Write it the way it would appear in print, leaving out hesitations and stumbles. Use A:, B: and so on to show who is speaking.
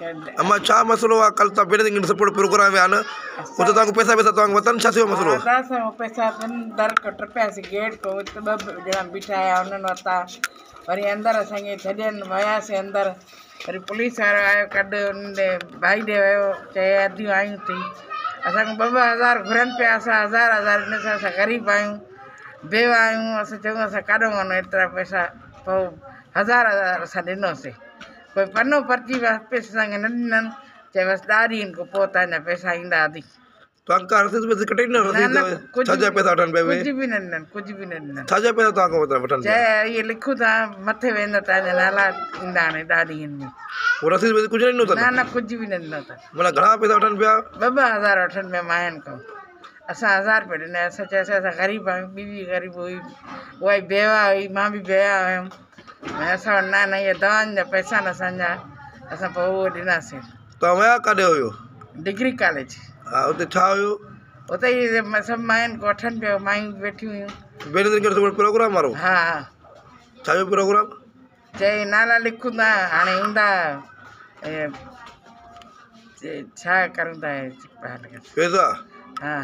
A: अम्मा छा मसलो आहे कल तव्हां बेनज़ीर सपोर्ट प्रोग्राम विया न हुते तव्हांखे पैसा तव्हांखे वतन छा थियो मसलो
B: पैसा दर टपियासीं गेट खां हुते ॿ ॼणा बीठा हुया उन्हनि वरिता वरी अंदरि असांखे छॾनि वियासीं अंदरि वरी पुलिस वारो आयो कढ उन भाई ॾे वियो चए अधियूं आयूं थी असांखे 2-2 हज़ार घुरनि पिया असां हज़ार इन सां असां ग़रीब आहियूं बेवा आहियूं असां चयूं असां काॾो वञूं एतिरा पैसा पोइ हज़ार असां ॾिनोसीं कोई पनो पर्ची वापसि असांखे न ॾिननि चए बसि 10 ॾींहंनि खां पोइ तव्हांजा पैसा ईंदा आदि
A: तव्हांखां रसीद कटे न छाजा पैसा वठनि पिया
B: कुझु बि न ॾिननि कुझु बि न ॾिननि
A: छाजा पैसा तव्हांखां वठनि
B: चए इहे लिखूं था मथे वेंदा तव्हांजा नाला ईंदा हाणे 10 ॾींहंनि में
A: पोइ रसीद कुझु न ॾिनो अथनि
B: न कुझु बि न ॾिनो अथनि
A: माना घणा पैसा वठनि पिया
B: 2-2 हज़ार वठनि पिया माइनि खां असां 1000 रुपया ॾिना असां चयोसीं असां ग़रीब आहियूं ॿी बि ग़रीब हुई उहा बेवा हुई मां बि बेवा हुयमि असां वटि न इहे दवाउनि जा पैसा न असांजा असां पोइ उहो ॾिनासीं
A: तव्हां विया काॾे हुयो
B: डिग्री कॉलेज
A: हा हुते छा हुयो
B: उते ई सभु माइनि खां वठनि पियो मायूं वेठियूं हुयूं
A: बेनज़ीर सपोर्ट प्रोग्राम वारो
B: हा
A: छा जो प्रोग्राम
B: चई नाला लिखूं था हाणे ईंदा छा करूं था
A: पैसा
B: हा